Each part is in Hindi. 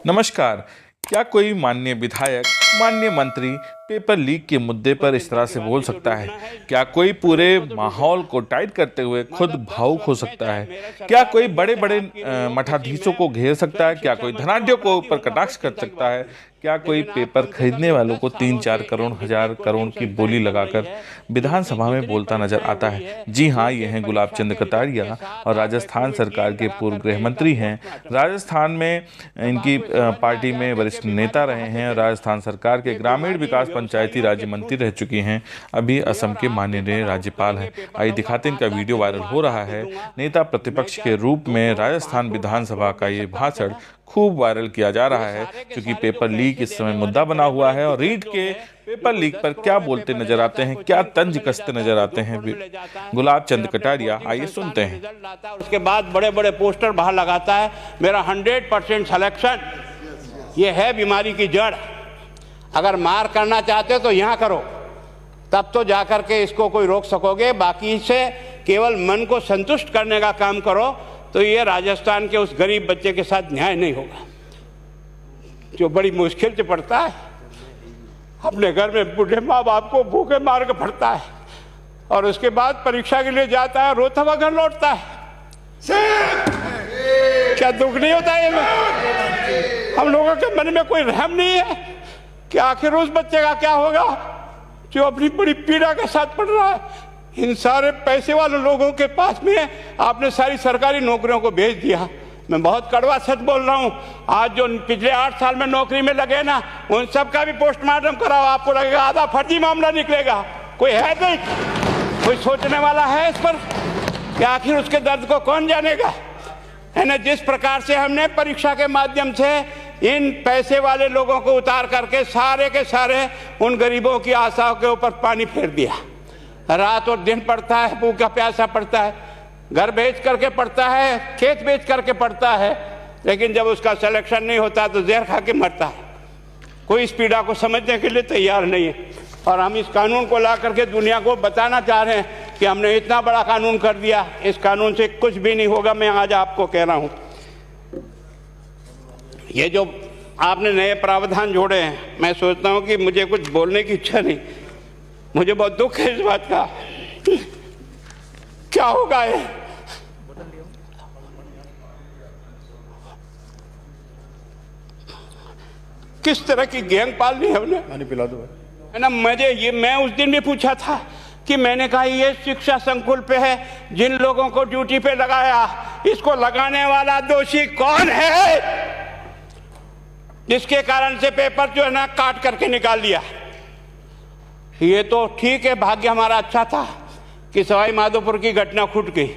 नमस्कार। क्या कोई माननीय विधायक, माननीय मंत्री पेपर लीक के मुद्दे पर इस तरह से बोल सकता है? क्या कोई पूरे माहौल को टाइट करते हुए खुद भावुक हो सकता है? क्या कोई बड़े बड़े मठाधीशों को घेर सकता है? क्या कोई धनाढ्यों को ऊपर कटाक्ष कर सकता है? क्या कोई पेपर खरीदने वालों को 3-4 करोड़, 1000 करोड़ की बोली लगाकर विधानसभा में बोलता नजर आता है? जी हाँ, ये हैं गुलाब चंद कटारिया और राजस्थान सरकार के पूर्व गृह मंत्री हैं। राजस्थान में इनकी पार्टी में वरिष्ठ नेता रहे हैं। राजस्थान सरकार के ग्रामीण विकास पंचायती राज्य मंत्री रह चुकी हैं। अभी असम के माननीय राज्यपाल हैं। आइए दिखाते हैं, इनका वीडियो वायरल हो रहा है। नेता प्रतिपक्ष के रूप में राजस्थान विधानसभा का ये भाषण खूब वायरल किया जा रहा है, क्योंकि पेपर लीक इस समय मुद्दा बना हुआ है। और रीट के पेपर लीक पर क्या बोलते नजर आते हैं, क्या तंज कसते नजर आते हैं गुलाब चंद कटारिया, आइए सुनते हैं। उसके बाद बड़े बड़े पोस्टर बाहर लगाता है, मेरा 100% सिलेक्शन। ये है बीमारी की जड़। अगर मार करना चाहते हो तो यहाँ करो, तब तो जाकर के इसको कोई रोक सकोगे। बाकी से केवल मन को संतुष्ट करने का काम करो तो ये राजस्थान के उस गरीब बच्चे के साथ न्याय नहीं होगा, जो बड़ी मुश्किल से पढ़ता है, अपने घर में बूढ़े माँ बाप को भूखे मार के पढ़ता है और उसके बाद परीक्षा के लिए जाता है, रोता हुआ घर लौटता है। क्या दुख नहीं होता है? हम लोगों के मन में कोई रहम नहीं है कि आखिर उस बच्चे का क्या होगा जो अपनी बड़ी पीड़ा के साथ पढ़ रहा है। इन सारे पैसे वाले लोगों के पास में आपने सारी सरकारी नौकरियों को भेज दिया। मैं बहुत कड़वा सच बोल रहा हूं। आज जो पिछले 8 साल में नौकरी में लगे ना, उन सब का भी पोस्टमार्टम कराओ, आपको लगेगा आधा फर्जी मामला निकलेगा। कोई है नहीं, कोई सोचने वाला है इस पर कि आखिर उसके दर्द को कौन जानेगा? है ना। जिस प्रकार से हमने परीक्षा के माध्यम से इन पैसे वाले लोगों को उतार करके सारे के सारे उन गरीबों की आशाओं के ऊपर पानी फेर दिया। रात और दिन पढ़ता है, भूखा प्यासा पढ़ता है, घर बेच करके पढ़ता है, खेत बेच करके पढ़ता है, लेकिन जब उसका सिलेक्शन नहीं होता तो जहर खा के मरता है। कोई इस पीड़ा को समझने के लिए तैयार नहीं है। और हम इस कानून को ला करके दुनिया को बताना चाह रहे हैं कि हमने इतना बड़ा कानून कर दिया, इस कानून से कुछ भी नहीं होगा। मैं आज आपको कह रहा हूं, ये जो आपने नए प्रावधान जोड़े हैं, मैं सोचता हूं कि मुझे कुछ बोलने की इच्छा नहीं, मुझे बहुत दुख है इस बात का। क्या होगा ये? किस तरह की गैंग पालनी है हमने? पिला दो है ना। मैं उस दिन भी पूछा था कि मैंने कहा ये शिक्षा संकुल पे है, जिन लोगों को ड्यूटी पे लगाया, इसको लगाने वाला दोषी कौन है, जिसके कारण से पेपर जो है ना काट करके निकाल दिया। ये तो ठीक है, भाग्य हमारा अच्छा था कि सवाई माधोपुर की घटना छूट गई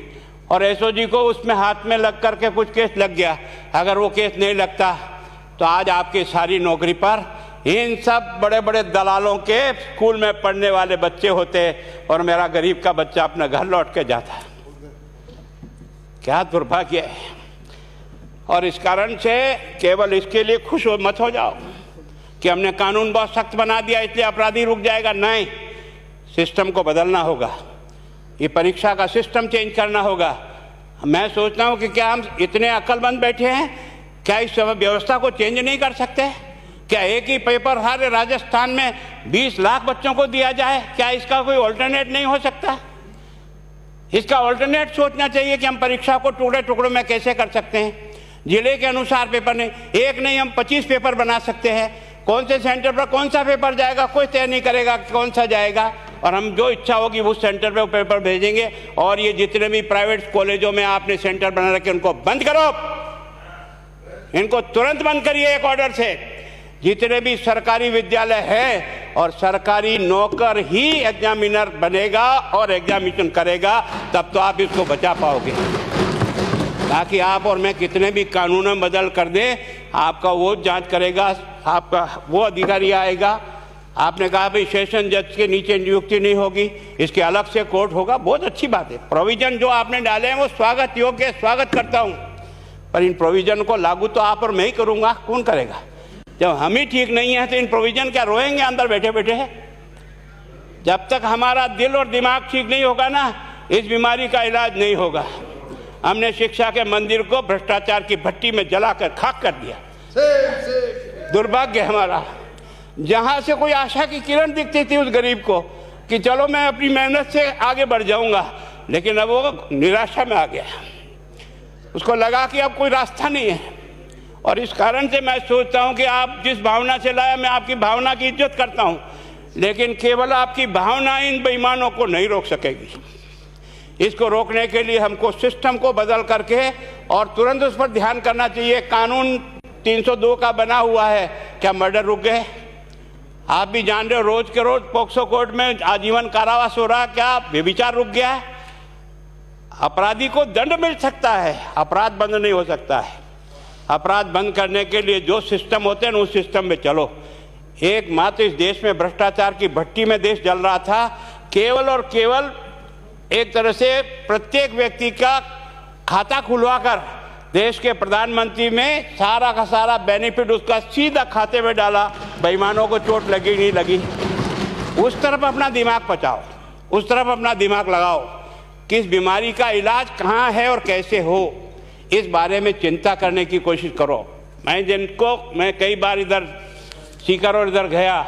और एसओजी को उसमें हाथ में लग करके कुछ केस लग गया। अगर वो केस नहीं लगता तो आज आपकी सारी नौकरी पर इन सब बड़े बड़े दलालों के स्कूल में पढ़ने वाले बच्चे होते और मेरा गरीब का बच्चा अपना घर लौट के जाता। क्या दुर्भाग्य है। और इस कारण से केवल इसके लिए खुश मत हो जाओ कि हमने कानून बहुत सख्त बना दिया इसलिए अपराधी रुक जाएगा। नहीं, सिस्टम को बदलना होगा, ये परीक्षा का सिस्टम चेंज करना होगा। मैं सोचता हूँ कि क्या हम इतने अक्लमंद बैठे हैं, क्या इस व्यवस्था को चेंज नहीं कर सकते? क्या एक ही पेपर सारे राजस्थान में 20 लाख बच्चों को दिया जाए? क्या इसका कोई ऑल्टरनेट नहीं हो सकता? इसका ऑल्टरनेट सोचना चाहिए कि हम परीक्षा को टुकड़े टुकड़ों में कैसे कर सकते हैं। जिले के अनुसार पेपर नहीं, एक नहीं हम 25 पेपर बना सकते हैं। कौन से सेंटर पर कौन सा पेपर जाएगा कोई तय नहीं करेगा कौन सा जाएगा, और हम जो इच्छा होगी उस सेंटर पे वो पेपर भेजेंगे। और ये जितने भी प्राइवेट कॉलेजों में आपने सेंटर बना रखे उनको बंद करो, इनको तुरंत बंद करिए एक ऑर्डर से। जितने भी सरकारी विद्यालय है और सरकारी नौकर ही एग्जामिनर बनेगा और एग्जामिनेशन करेगा, तब तो आप इसको बचा पाओगे। ताकि आप और मैं कितने भी कानून बदल कर दें, आपका वो जांच करेगा, आपका वो अधिकारी आएगा। आपने कहा भाई सेशन जज के नीचे नियुक्ति नहीं होगी, इसके अलग से कोर्ट होगा, बहुत अच्छी बात है। प्रोविजन जो आपने डाले हैं वो स्वागत योग्य, स्वागत करता हूं, पर इन प्रोविजन को लागू तो आप और मैं ही करूंगा, कौन करेगा? जब हम ही ठीक नहीं है तो इन प्रोविजन क्या रोएंगे अंदर बैठे बैठे? जब तक हमारा दिल और दिमाग ठीक नहीं होगा ना, इस बीमारी का इलाज नहीं होगा। हमने शिक्षा के मंदिर को भ्रष्टाचार की भट्टी में जलाकर खाक कर दिया। दुर्भाग्य हमारा, जहां से कोई आशा की किरण दिखती थी उस गरीब को कि चलो मैं अपनी मेहनत से आगे बढ़ जाऊंगा, लेकिन अब वो निराशा में आ गया। उसको लगा कि अब कोई रास्ता नहीं है। और इस कारण से मैं सोचता हूं कि आप जिस भावना से लाया, मैं आपकी भावना की इज्जत करता हूं, लेकिन केवल आपकी भावना इन बेईमानों को नहीं रोक सकेगी। इसको रोकने के लिए हमको सिस्टम को बदल करके और तुरंत उस पर ध्यान करना चाहिए। कानून 302 का बना हुआ है, क्या मर्डर रुक गए? आप भी जान रहे हो, रोज के रोज पोक्सो कोर्ट में आजीवन कारावास हो रहा, क्या व्यभिचार रुक गया है? अपराधी को दंड मिल सकता है, अपराध बंद नहीं हो सकता है। अपराध बंद करने के लिए जो सिस्टम होते हैं उस सिस्टम में चलो। एकमात्र इस देश में भ्रष्टाचार की भट्टी में देश जल रहा था, केवल और केवल एक तरह से प्रत्येक व्यक्ति का खाता खुलवाकर देश के प्रधानमंत्री में सारा का सारा बेनिफिट उसका सीधा खाते में डाला। बेईमानों को चोट लगी नहीं लगी, उस तरफ अपना दिमाग बचाओ, उस तरफ अपना दिमाग लगाओ। किस बीमारी का इलाज कहाँ है और कैसे हो, इस बारे में चिंता करने की कोशिश करो। मैं कई बार इधर सीकर और इधर गया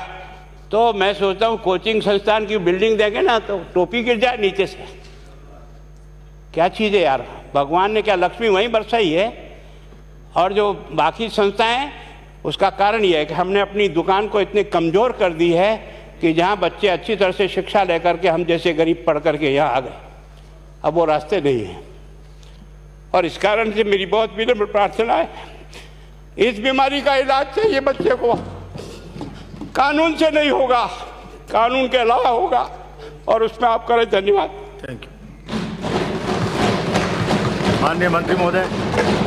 तो मैं सोचता हूँ कोचिंग संस्थान की बिल्डिंग देंगे ना तो टोपी गिर जाए नीचे से। क्या चीज़ है यार, भगवान ने क्या लक्ष्मी वहीं बरसाई है। और जो बाकी संस्थाएं, उसका कारण यह है कि हमने अपनी दुकान को इतनी कमज़ोर कर दी है कि जहाँ बच्चे अच्छी तरह से शिक्षा लेकर के हम जैसे गरीब पढ़ करके यहाँ आ गए, अब वो रास्ते नहीं हैं। और इस कारण से मेरी बहुत विनम्र प्रार्थना है, इस बीमारी का इलाज चाहिए बच्चे को, कानून से नहीं होगा, कानून के अलावा होगा, और उसमें आप करें। धन्यवाद। Thank you. माननीय मंत्री महोदय।